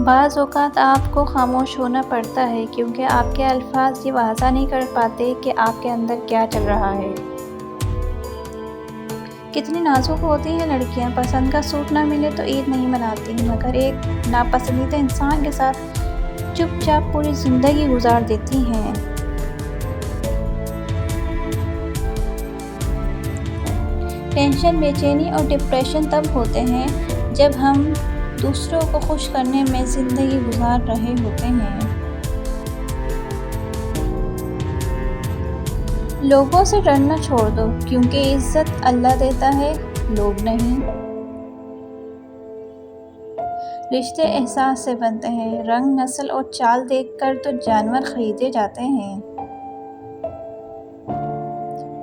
बाज़ औक़ात आपको ख़ामोश होना पड़ता है क्योंकि आपके अल्फ़ाज़ ये वाज़ा नहीं कर पाते कि आपके अंदर क्या चल रहा है। कितनी नाज़ुक होती हैं लड़कियाँ, पसंद का सूट ना मिले तो ईद नहीं मनाती, मगर एक नापसंदीदा इंसान के साथ चुपचाप पूरी ज़िंदगी गुज़ार देती हैं। टेंशन, बेचैनी और डिप्रेशन तब होते हैं जब हम दूसरों को खुश करने में ज़िंदगी गुजार रहे होते हैं। लोगों से डरना छोड़ दो क्योंकि इज़्ज़त अल्लाह देता है, लोग नहीं। रिश्ते एहसास से बनते हैं, रंग, नस्ल और चाल देखकर तो जानवर खरीदे जाते हैं।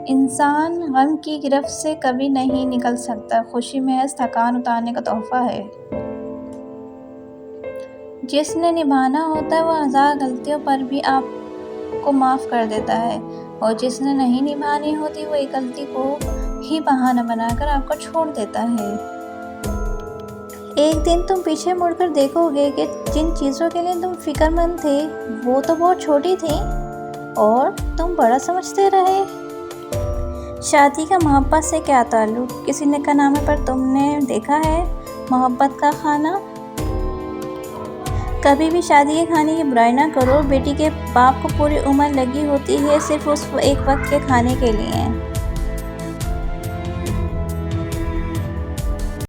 इंसान गम की गिरफ्त से कभी नहीं निकल सकता, खुशी महज थकान उतारने का तोहफ़ा है। जिसने निभाना होता है वह हज़ार गलतियों पर भी आपको माफ़ कर देता है, और जिसने नहीं निभानी होती वो एक गलती को ही बहाना बनाकर आपको छोड़ देता है। एक दिन तुम पीछे मुड़कर देखोगे कि जिन चीज़ों के लिए तुम फिक्रमंद थे वो तो बहुत छोटी थी और तुम बड़ा समझते रहे। शादी का मोहब्बत से क्या ताल्लुक़? किसी निकाहनामे पर तुमने देखा है मोहब्बत का खाना? कभी भी शादी के खाने की बुराई ना करो। बेटी के बाप को पूरी उम्र लगी होती है सिर्फ उस एक वक्त के खाने के लिए।